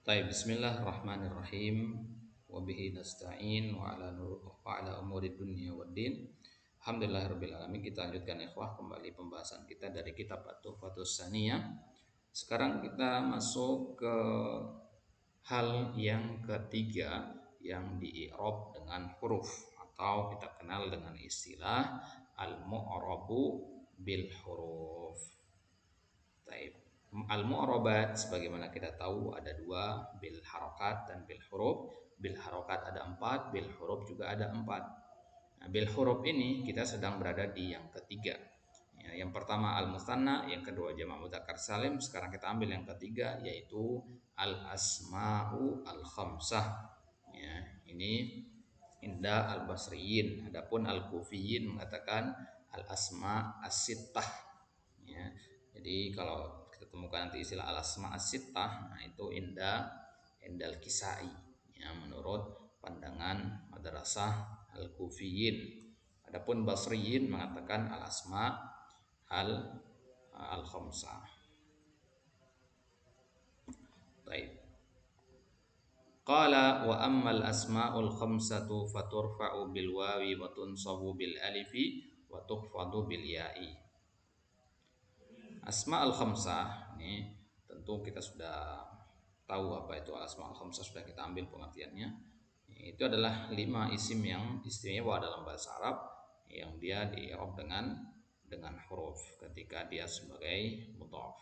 Baik, bismillahirrahmanirrahim. Wa bihi nasta'in wa ala umuri dunya waddin. Alhamdulillahirabbil alamin. Kita lanjutkan ikhwah kembali pembahasan kita dari kitab At-Tuhfatus Saniyah. Sekarang kita masuk ke hal yang ketiga yang di-i'rab dengan huruf atau kita kenal dengan istilah al-mu'rabu bil huruf. Taib. Al-mu'rabat sebagaimana kita tahu ada dua, bil harokat dan bil huruf. Bil harokat ada 4, bil huruf juga ada 4. Nah, bil huruf ini kita sedang berada di yang ketiga. Ya, yang pertama al-musanna, yang kedua jamak mudzakkar salim. Sekarang kita ambil yang ketiga yaitu al-asma'u al-khamsah. Ya, ini inda al-basriyin. Adapun al-kufiyin mengatakan al-asma as-sittah. Ya, jadi kalau kita temukan nanti istilah al-asma as-sittah, nah itu indal kisai, ya, menurut pandangan madrasah al-kufiyin. Adapun basriyin mengatakan al-asma al-khamsah. Baik. Qala wa ammal asma'ul khamsatu faturfa'u bil wawi wa tunsabu bil alifi wa tukhfadu bil ya'i. Asma'ul khamsah ini tentu kita sudah tahu apa itu asma'ul khamsah, sudah kita ambil pengertiannya. Itu adalah 5 isim yang istimewa dalam bahasa Arab yang dia di-i'rab dengan huruf ketika dia sebagai mudhaf.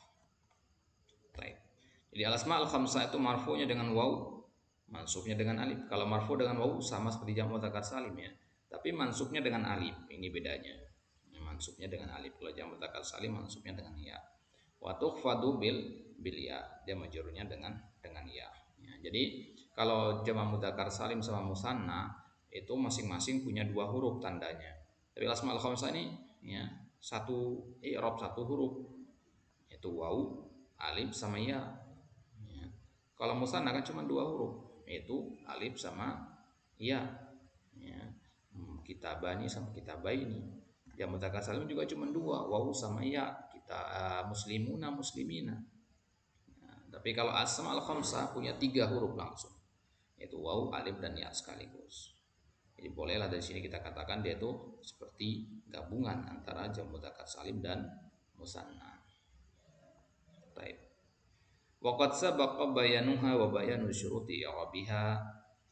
Baik. Jadi al-asma'ul khamsah itu marfu'nya dengan waw, mansubnya dengan alif. Kalau marfu dengan waw sama seperti jamak mudzakkar salim ya. Tapi mansubnya dengan alif. Ini bedanya. Mansubnya dengan alif. Kalau jamak mudzakkar salim mansubnya dengan ya. Wa tukhfadu bil ya. Dia majrurnya dengan ya. Ya. Jadi kalau jamak mudzakkar salim sama musanna itu masing-masing punya 2 huruf tandanya. Tapi asmaul khamsah ini ya satu i'rab, satu huruf, yaitu waw, alif sama ya. Ya. Kalau musanna kan cuma 2 huruf, yaitu alif sama ya. Ya. Kitabani sama kitabaini. Yang mudzakkar salim juga cuma 2, waw sama ya. Kita muslimuna muslimina. Nah, tapi kalau asmaul khamsah punya 3 huruf langsung, yaitu waw, alif dan ya sekaligus. Jadi bolehlah dari sini kita katakan dia itu seperti gabungan antara jamak mudzakkar salim dan musanna. Baik. Waqad sabaqa bayanuha wa bayanu syuruti i'rabiha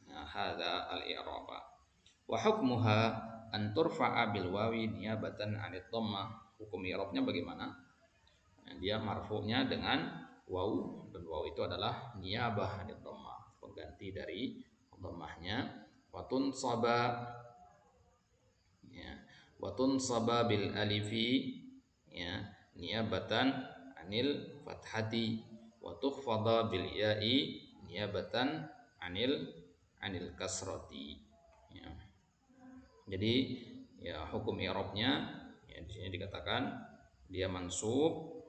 hadza al-i'raba. Wa hukmuha an turfa'a bil wawi niyabatan 'anid dhammah. Hukum i'rabnya bagaimana? Nah, dia marfu'nya dengan waw, dan waw itu adalah niyabah 'anid dhammah, pengganti dari dhammahnya. Wa tunsaba, ya, wa tunsaba bil alifi, ya, niyabatan 'anil fathati. Wa tukhfadha bil ya'i niyabatan anil kasrati. Ya. Jadi ya hukum i'rabnya ya di sini dikatakan dia mansub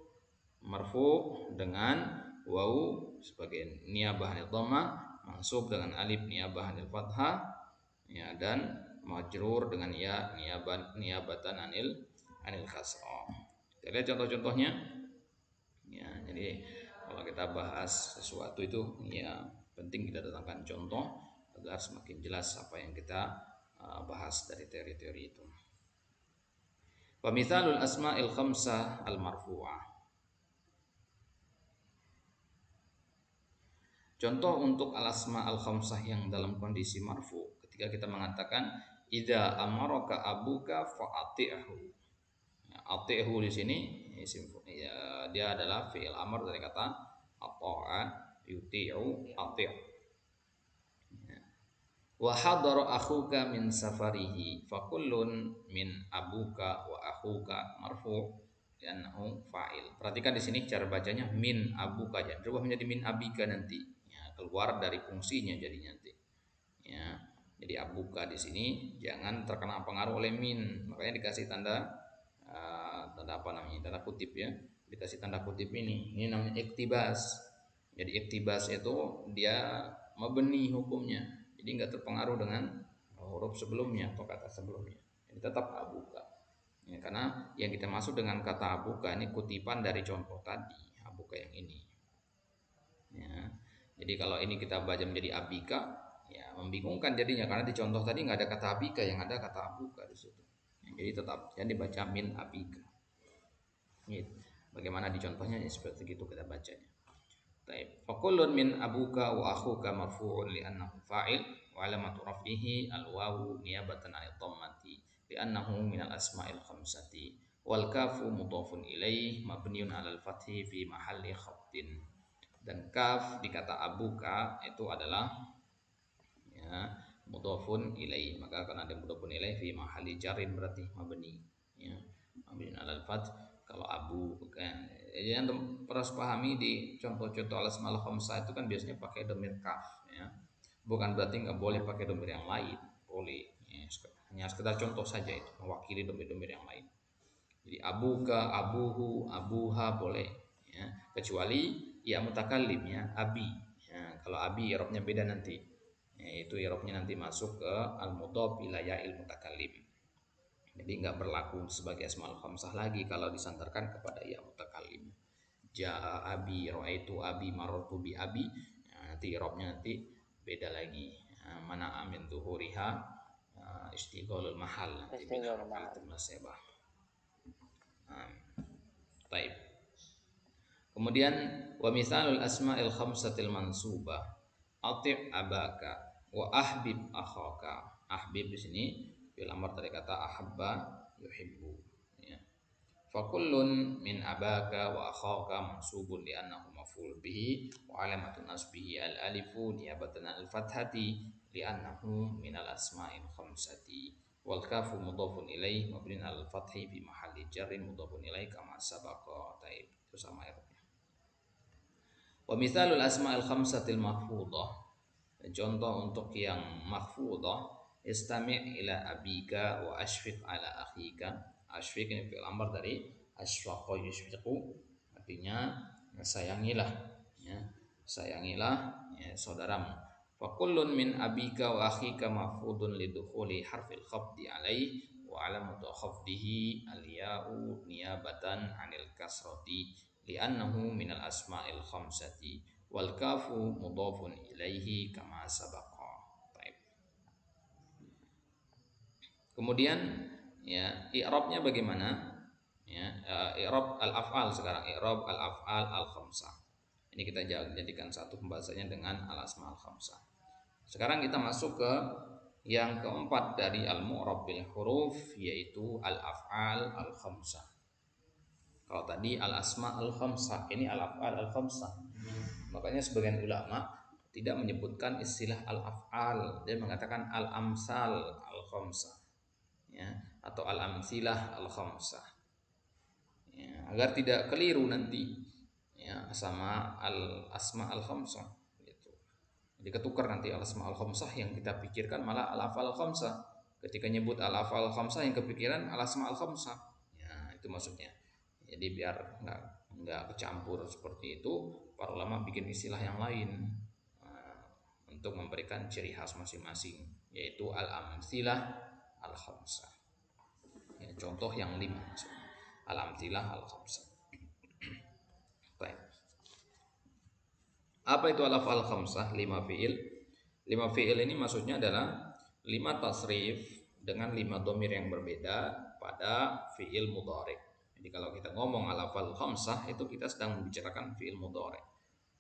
marfu dengan waw sebagai niyabah anil dhammah, mansub dengan alif niyabah anil fathah, ya, dan majrur dengan ya niyabatan anil kasrah. Kita lihat contoh-contohnya. Ya, jadi kalau kita bahas sesuatu itu ya penting kita datangkan contoh agar semakin jelas apa yang kita bahas dari teori-teori itu. Famithalul asma'il khamsah al-marfu'ah. Contoh untuk al-asma al-khamsah yang dalam kondisi marfu, ketika kita mengatakan idza amaraka abuka fa'ati'hu. Ya, ati'hu di sini ya, dia adalah fi'il amr dari kata ata'a yuti'u ati'. Ya. Wa hadara akhuka min safarihi fakullun min abuka wa akhuka marfu' li'annahu fa'il. Perhatikan di sini cara bacanya min abuka, jangan berubah menjadi min abika nanti. Ya, keluar dari fungsinya jadi nanti. Ya. Jadi abuka di sini jangan terkena pengaruh oleh min, makanya dikasih tanda apa namanya, tanda kutip ya, dikasih tanda kutip ini namanya iktibas. Jadi iktibas itu dia mabni hukumnya, jadi nggak terpengaruh dengan huruf sebelumnya atau kata sebelumnya, jadi tetap abuka ya, karena yang kita maksud dengan kata abuka ini kutipan dari contoh tadi abuka yang ini ya. Jadi kalau ini kita baca menjadi abika, ya membingungkan jadinya karena di contoh tadi nggak ada kata abika, yang ada kata abuka di situ. Jadi tetap jadi baca min abika. Gitu. Bagaimana di contohnya ya seperti itu kita bacanya. Taib. Fakullun min abuka wa akhuka marfu'un li'annahu fa'il wa alamatu raf'ihi al-wawu niyabatan 'anil dhammati li'annahu minal asma'il khamsati wal kafu mudhafun ilaih mabniun 'alal fathi fi mahalli khabtin. Dan kaf di kata abuka itu adalah ya mudhafun ilaih, maka akan ada mudhafun ilaih fi mahalli jarin berarti mabni ya mabniun 'alal fath. Kalau abu kan yang terus pahami di contoh-contoh al-asmaul khamsah itu kan biasanya pakai domir kaf ya. Bukan berarti nggak boleh pakai domir yang lain, boleh ya, hanya sekedar contoh saja itu mewakili domir-domir yang lain. Jadi abuka, abuhu, abuha boleh ya, kecuali ya mutakallim ya abi ya, kalau abi i'rabnya beda nanti ya, itu i'rabnya nanti masuk ke al-mudhaf ila ya'il mutakallim. Jadi nggak berlaku sebagai asmaul khamsah lagi kalau disandarkan kepada ya mutakallim. Ja'a abi, ra'aitu abi, marartu bi abi. Nah, nanti i'rabnya nanti beda lagi. Mana amin zuhuriha istighalul mahal nanti min harfil nasabah. Taib. Kemudian wa misalul asma'il khamsatil mansubah ati' abaka wa ahbib akhaka. Ahbib di sini fil amr dari kata ahabba yuhibbu ya. Fakullun min abaka wa akhaka mansubun li'annahu maf'ul bihi wa alamatun nasbihi al-alifu niyabatan al-fathati li'annahu minal asma'il khamsati wal kafu mudhafun ilaih mabniun al-fathi fi mahalli jarrin mudhafun ilaih kama sabaqa. Taib. Itu sama ya. Wa mithalul asma'il khamsatil mahfudhah. Contoh untuk yang mahfudhah, istami' ila abika wa ashfiq ala akhika. Ashfiq ini fi'il amr dari asfaqa yusfiqu, artinya sayangilah ya, sayangilah ya, saudaramu. Fa kullun min abika wa akhika mahfudun lidukhuli harfil khafdi alaih wa alamatu khafdihi al-ya'u niyabatan 'anil kasrati li'annahu minal asma'il khamsati wal kafu mudhafun ilaihi kama sabaqa. Baik. Kemudian ya i'rabnya bagaimana? Ya, i'rab al-af'al sekarang, i'rab al-af'al al-khamsah. Ini kita jadikan satu pembahasannya dengan al-asma al-khamsah. Sekarang kita masuk ke yang keempat dari al-mu'rab bil huruf, yaitu al-af'al al-khamsah. Kalau tadi al-asma al-khamsah, ini al-af'al al-khamsah. Makanya sebagian ulama tidak menyebutkan istilah al-af'al, dia mengatakan al-amsal al-khamsah ya, atau al-amsilah al-khamsah ya, agar tidak keliru nanti ya sama al-asma al-khamsah gitu. Jadi ketukar nanti al-asma al-khamsah yang kita pikirkan malah al-af'al al-khamsah. Ketika nyebut al-af'al al-khamsah yang kepikiran al-asma al-khamsah. Ya, itu maksudnya. Jadi biar nggak kecampur seperti itu, para ulama bikin istilah yang lain untuk memberikan ciri khas masing-masing, yaitu al-amsilah al-khamsah. Ya, contoh yang 5 al-amsilah al-khamsah. Baik. Apa itu al-af'al khamsah? 5 fi'il. 5 fi'il ini maksudnya adalah 5 tasrif dengan 5 dhamir yang berbeda pada fi'il mudhari'. Jadi kalau kita ngomong al-af'al khamsah itu kita sedang membicarakan fi'il mudhari'.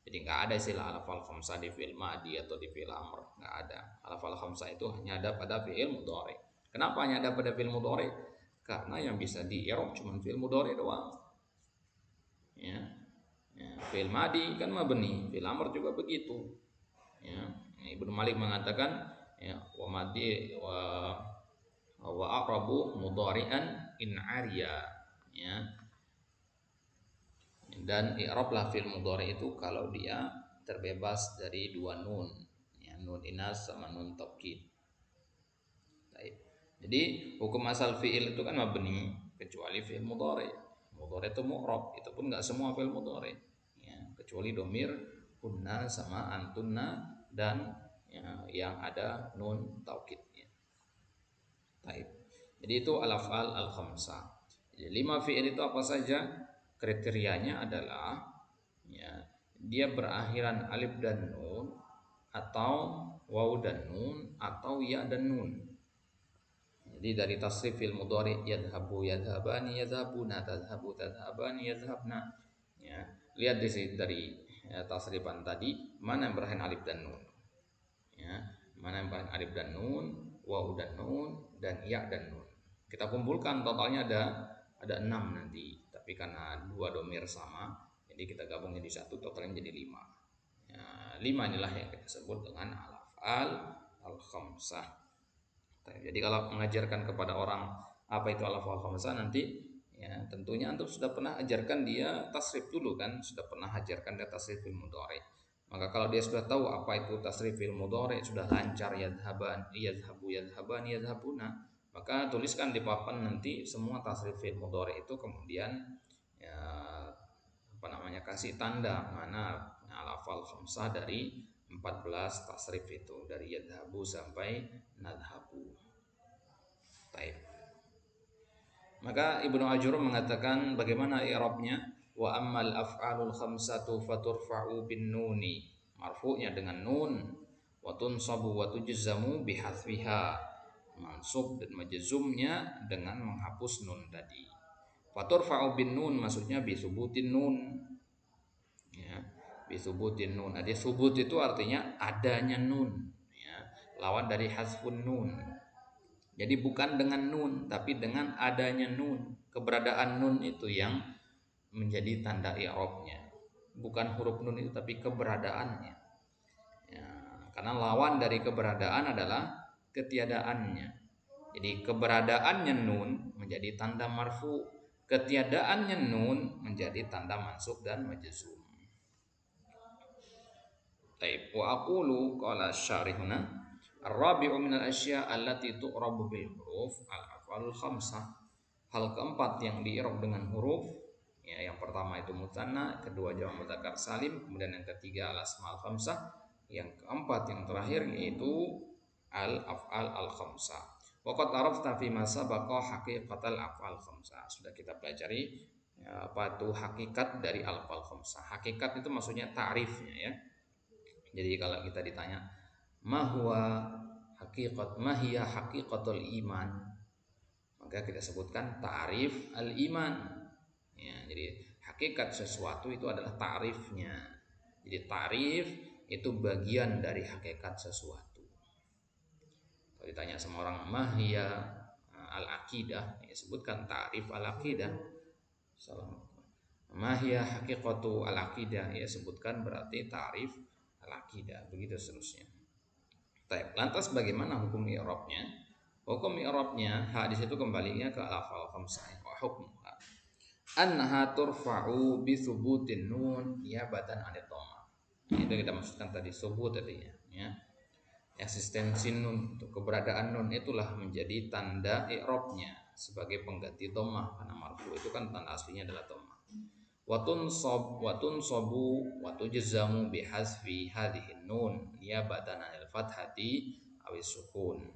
Jadi nggak ada istilah al-af'al khamsah di fi'il madi atau di fi'il amr, nggak ada. Al-af'al khamsah itu hanya ada pada fi'il mudhari'. Kenapa hanya ada pada fi'il mudhari'? Karena yang bisa di-i'rab cuma fi'il mudhari' doang. Ya. Ya, fi'il madi kan mabni, fi'il amr juga begitu. Ya. Ibnu Malik mengatakan ya wa madi wa aqrabu mudhari'an in ariya ya. Dan i'rablah fi'il mudhari itu kalau dia terbebas dari 2 nun ya, nun inas sama nun taukid. Jadi hukum asal fi'il itu kan mabni kecuali fi'il mudhari. Mudhari itu mu'rab, itu pun enggak semua fi'il mudhari ya, kecuali domir kunna sama antunna dan ya, yang ada nun taukidnya. Baik. Jadi itu al-af'al al-khamsah. Jadi 5 fi'il itu apa saja? Kriterianya adalah ya, dia berakhiran alif dan nun atau waw dan nun atau ya dan nun. Jadi dari tasrif fil mudhari yadhabu yadhabani yadhabuna tadhabu tadhabani yadhabna. Ya, lihat di sini dari tasrifan tadi mana yang berakhir alif dan nun. Ya, mana yang berakhir alif dan nun, waw dan nun dan ya dan nun. Kita kumpulkan totalnya ada 6 nanti. Tapi karena dua domir sama, jadi kita gabung jadi satu, totalnya jadi 5. Ya, 5 inilah yang kita sebut dengan al-af'al al-khamsah. Jadi kalau mengajarkan kepada orang apa itu al-af'al khamsah nanti, ya tentunya antum sudah pernah ajarkan dia tasrif dulu kan, sudah pernah ajarkan dia tasrif fil mudhari. Maka kalau dia sudah tahu apa itu tasrif fil mudhari, sudah lancar yadhaban, yadhabu, yadhaban, yadhabuna, maka tuliskan di papan nanti semua tasrif fil mudhari itu, kemudian ya apa namanya, kasih tanda mana al-af'al khamsah dari 14 tasrif itu, dari yadhabu sampai nadhabu. Baik. Maka Ibnu Ajurum mengatakan bagaimana i'rabnya, wa ammal af'alul khamsatu faturfa'u bin nuni, marfu'nya dengan nun, wa tunsabu wa tujzamu bihadfiha, mansub dan majzumnya dengan menghapus nun tadi. Faturfa'u bin nun maksudnya bisubutin nun, ya, bisubutin nun. Ada subut itu artinya adanya nun, ya, lawan dari hasfun nun. Jadi bukan dengan nun, tapi dengan adanya nun. Keberadaan nun itu yang menjadi tanda i'rabnya. Bukan huruf nun itu, tapi keberadaannya. Ya, karena lawan dari keberadaan adalah ketiadaannya. Jadi keberadaannya nun menjadi tanda marfu, ketiadaannya nun menjadi tanda mansub dan majzum. Taib. Wa aqulu qala syarihuna ar-rabi'u min al-asya' allati tu'rabu bil huruf al-af'alul khamsah. Hal keempat yang di'rab dengan huruf, ya, yang pertama itu mutanna, kedua jamak mudzakkar salim, kemudian yang ketiga al-asmaul khamsah, yang keempat yang terakhir yaitu al-af'al al-khamsah. Wa qad arafta fi ma sabaqa haqiqatal af'al khamsah. Sudah kita pelajari ya, apa itu hakikat dari al-af'al khamsah. Hakikat itu maksudnya ta'rifnya, ya. Jadi kalau kita ditanya mahwa hakikat, mahiyya haqiqatul iman, maka kita sebutkan ta'rif al-iman. Ya, jadi hakikat sesuatu itu adalah ta'rifnya. Jadi ta'rif itu bagian dari hakikat sesuatu. Kalau ditanya sama orang mahiyya al-aqidah, ya sebutkan ta'rif al-aqidah. Mahiyya haqiqatu al-aqidah, ya sebutkan berarti ta'rif al-aqidah, begitu seterusnya. Lantas bagaimana hukum i'rabnya? Hukum i'rabnya hadis itu kembalinya ke al-af'al khamsah. Wa hukmuha annaha turfa'u bi thubutin nun niyabatan 'anid dhammah. Itu kita maksudkan tadi subut tadinya, ya. Eksistensi nun, untuk keberadaan nun itulah menjadi tanda i'rabnya sebagai pengganti dhammah, karena marfu itu kan tanda aslinya adalah dhammah. Watun sobu watu jazamu bihasfi hadhihi nun niyabatan anil fathati awis sukun.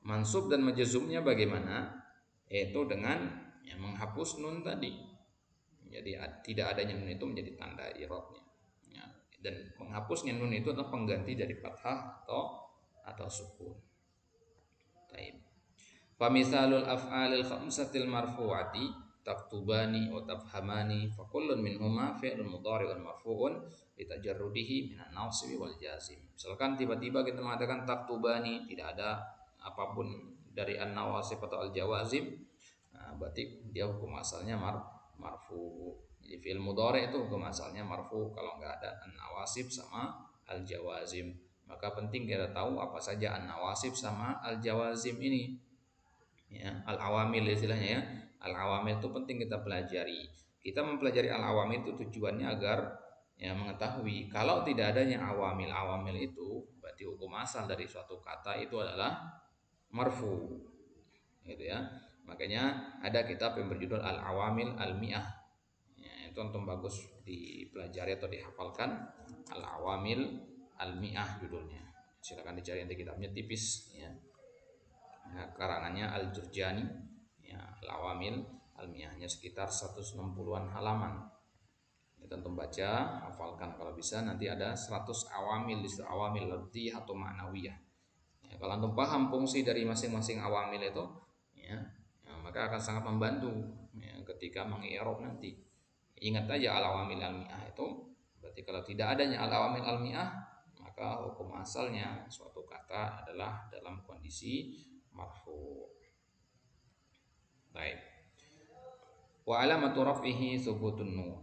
Mansub dan majzumnya bagaimana? Yaitu dengan yang menghapus nun tadi. Jadi tidak adanya nun itu menjadi tanda i'rabnya, ya. Dan menghapusnya nun itu adalah pengganti dari fathah atau sukun. Taib. Famisalul af'alil khamsatil marfu'ati taktubani wa tafhamani fa kullun minhuma fi'lun mudhari'un marfu'un litajarrudihi minan nasbi wal jazim. Misalkan tiba-tiba kita mengatakan taktubani, tidak ada apapun dari an-nawasib atau al-jawazim, nah, berarti dia hukum asalnya marfu. Jadi fi'il mudhari' itu hukum asalnya marfu kalau enggak ada an-nawasib sama al-jawazim. Maka penting kita tahu apa saja an-nawasib sama al-jawazim ini, ya, al-awamil istilahnya, ya. Al-awamil itu penting kita pelajari. Kita mempelajari al-awamil itu tujuannya agar, ya, mengetahui kalau tidak adanya awamil itu berarti hukum asal dari suatu kata itu adalah marfu, gitu, ya. Makanya ada kitab yang berjudul Al-Awamil Al-Mi'ah, ya, itu untuk bagus dipelajari atau dihafalkan. Al-Awamil Al-Mi'ah judulnya. Silakan dicari, nanti kitabnya tipis, ya. Nah, karangannya Al-Jurjani, ya, Al-Awamil Al-Mi'ahnya sekitar 160-an halaman. Tentu baca, hafalkan kalau bisa. Nanti ada 100 awamil, istilah awamil lafziyah atau ma'nawiyah. Ya, kalau antum paham fungsi dari masing-masing awamil itu, ya, ya, maka akan sangat membantu ya, ketika mengi'rab nanti. Ingat aja al-awamil al-mi'ah itu, berarti kalau tidak adanya al-awamil al-mi'ah, maka hukum asalnya suatu kata adalah dalam kondisi marfu. Baik. Wa alamatu raf'ihi thubutun nun.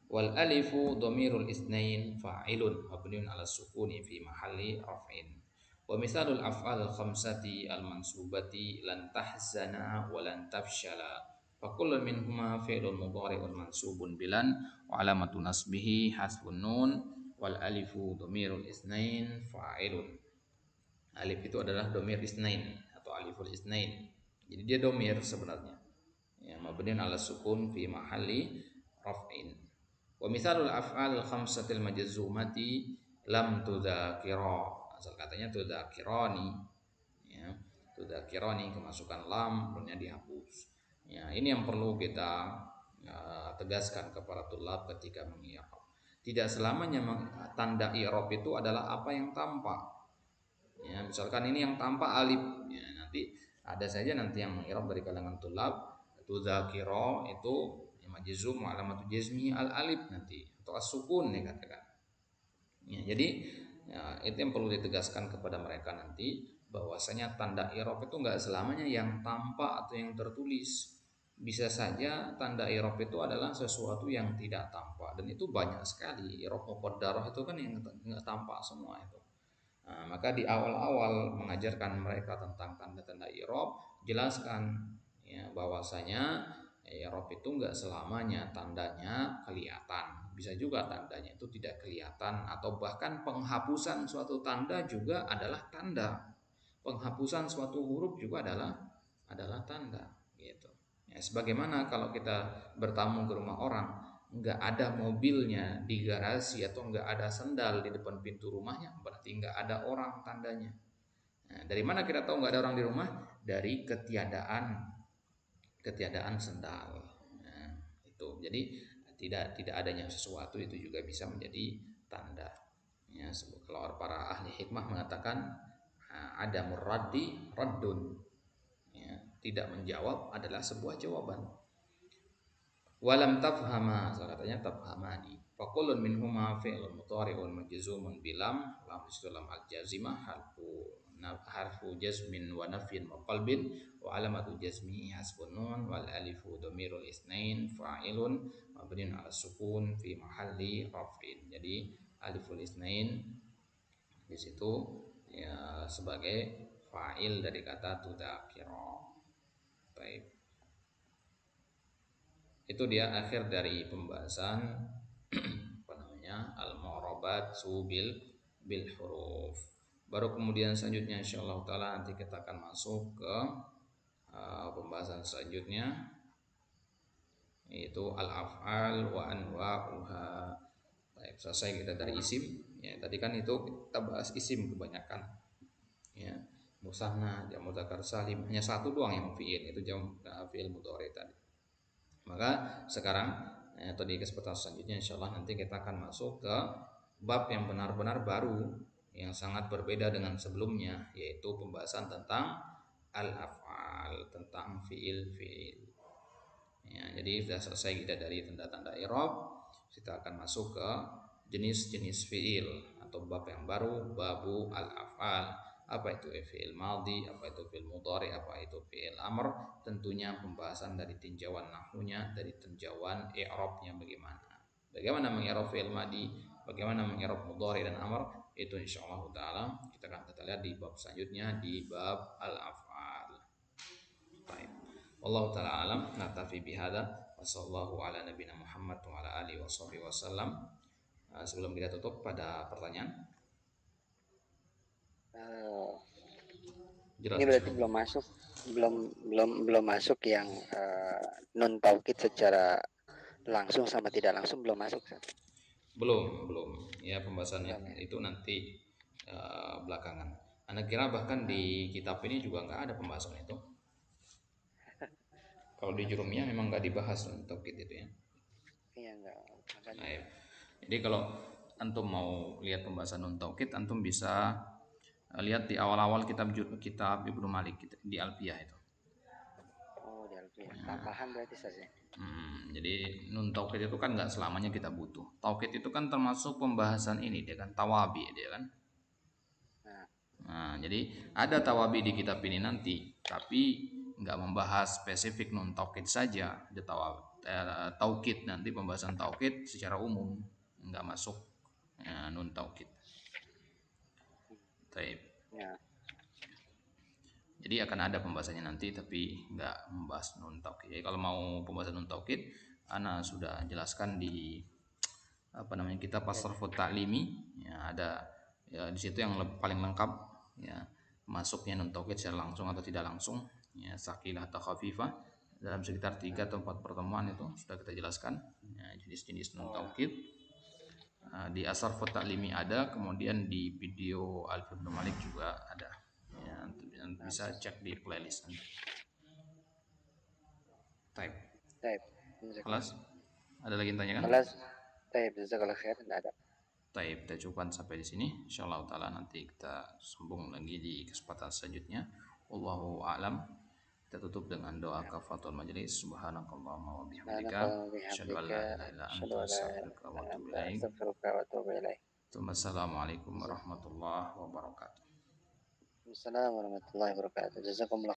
Wal alifu dhamirul isnain fa'ilun mabniun ala sukuni fi mahalli raf'in. Wa misalul af'al al khamsati al mansubati lan tahzana wa lan tafshala. Fa kullu minhuma fi'lun mudhari'un mansubun bilan wa alamatu nasbihi hasbun nun wal alifu dhamirul isnain fa'ilun. Alif itu adalah dhamir isnain atau aliful isnain. Jadi dia dhamir sebenarnya. Ya, mabniun ala sukun fi mahalli raf'in. Wa misalul af'al khamsatil majzumati lam tudzakira. Asal katanya tudzakirani. Ya, tudzakirani kemasukan lam kemudian dihapus. Ya, ini yang perlu kita tegaskan kepada tulab ketika mengi'rab. Tidak selamanya tanda i'rab itu adalah apa yang tampak. Ya, misalkan ini yang tampak alif, ya, nanti ada saja nanti yang mengi'rab dari kalangan tulab tudzakira itu majzum alamatu jazmi al alif nanti atau as-sukun ya katakan. Ya, jadi ya, itu yang perlu ditegaskan kepada mereka nanti bahwasanya tanda i'rab itu enggak selamanya yang tampak atau yang tertulis. Bisa saja tanda i'rab itu adalah sesuatu yang tidak tampak dan itu banyak sekali. I'rab muqaddarah itu kan yang enggak tampak semua itu. Nah, maka di awal-awal mengajarkan mereka tentang tanda-tanda i'rab, jelaskan ya bahwasanya i'rab itu enggak selamanya tandanya kelihatan. Bisa juga tandanya itu tidak kelihatan atau bahkan penghapusan suatu tanda juga adalah tanda. Penghapusan suatu huruf juga adalah tanda gitu. Ya, sebagaimana kalau kita bertamu ke rumah orang nggak ada mobilnya di garasi atau nggak ada sendal di depan pintu rumahnya, berarti nggak ada orang tandanya. Nah, dari mana kita tahu nggak ada orang di rumah? Dari ketiadaan sendal. Nah, itu jadi tidak adanya sesuatu itu juga bisa menjadi tanda. Ya, kalau para ahli hikmah mengatakan ada murraddi raddun. Ya, tidak menjawab adalah sebuah jawaban. Walam tafhama, katanya tafhamani. Fakulun minhuma fi'lun mudhari'un majzumun bilam lam istulam al-jazimah harfu jazmin wa nafyin wa qalbin wa alamatu jazmi hasbun nun wal alifu dhamirul isnain fa'ilun mabniun ala sukun fi mahalli raf'in. Jadi aliful isnain di situ ya sebagai fa'il dari kata tudzakira. Baik. Itu dia akhir dari pembahasan apa namanya al-mu'rabat bil huruf. Baru kemudian selanjutnya insyaallah taala nanti kita akan masuk ke pembahasan selanjutnya yaitu al-af'al wa anwa'uha. Baik, selesai kita dari isim. Ya, tadi kan itu kita bahas isim kebanyakan. Ya, musanna, jamu dzakar salim hanya satu doang yang fi'il, itu jamu fi'il mudhari tadi. Maka sekarang atau di kesempatan selanjutnya insyaallah nanti kita akan masuk ke bab yang benar-benar baru yang sangat berbeda dengan sebelumnya, yaitu pembahasan tentang al-af'al, tentang fi'il. Ya, jadi sudah selesai kita dari tanda-tanda i'rab, kita akan masuk ke jenis-jenis fi'il atau bab yang baru, babu al-af'al. Apa itu fi'il madhi, apa itu fi'il mudhari, apa itu fi'il amr. Tentunya pembahasan dari tinjauan nahwunya, dari tinjauan i'rabnya bagaimana mengi'rab fi'il madhi, bagaimana mengi'rab mudhari dan amr, itu insyaallah taala kita lihat di bab selanjutnya, di bab al-af'al. Baik. Wallahu taala alam, natafi bihadza wa sallallahu ala nabiyina Muhammad wa ala alihi washabihi wasallam. Sebelum kita tutup, pada pertanyaan? Ini berarti belum masuk yang non taukid secara langsung sama tidak langsung belum masuk. Belum. Ya, pembahasannya itu nanti belakangan. Anda kira bahkan di kitab ini juga nggak ada pembahasan itu? Kalau di Jurumiyah memang nggak dibahas untuk gitu ya. Iya enggak, makanya. Baik. Jadi kalau antum mau lihat pembahasan nun taukid, antum bisa lihat di awal-awal kitab Ibnu Malik di Alfiyah itu. Oh, di Alfian. Tambahan berarti saja. Jadi nun taukid itu kan nggak selamanya kita butuh. Taukid itu kan termasuk pembahasan ini dia kan tawabi dia kan. Nah, Nah, jadi ada tawabi di kitab ini nanti, tapi nggak membahas spesifik nun taukid saja. Ada taukid nanti pembahasan taukid secara umum nggak masuk nun taukid. Taib. ya, Jadi akan ada pembahasannya nanti tapi nggak membahas nun taukid. Jadi kalau mau pembahasan nun taukid, ana sudah jelaskan di apa namanya kitab ya, As-Sarfut Ta'limi ya ada ya di situ yang paling lengkap ya masuknya nun taukid secara langsung atau tidak langsung ya sakilah atau khafifah dalam sekitar 3 nah. atau 4 pertemuan itu sudah kita jelaskan ya, jenis-jenis nun Oh, taukid. Di As-Sarfut Ta'limi ada, kemudian di video Alfi bin Malik juga ada ya, nah. bisa cek di playlist nanti. Type. Baik. Jazakallah. Kelas? Ada lagi yang tanyakan? Kelas. Baik, jazakallah khair. Enggak ada. Taib, kita cukupkan sampai di sini. Insyaallah taala nanti kita sambung lagi di kesempatan selanjutnya. Wallahu a'lam. Kita tutup dengan doa Ya. kafaratul majelis. Subhanakallahumma wa bihamdika Subhanakallahumma asyhadu an bihamdika la ilaha illa asyhadu anta an la ilaha astaghfiruka wa illa atubu anta ilaik. astaghfiruka wa atubu ilaik. Assalamualaikum warahmatullahi wabarakatuh. Assalamualaikum warahmatullahi wabarakatuh. Jazakumullah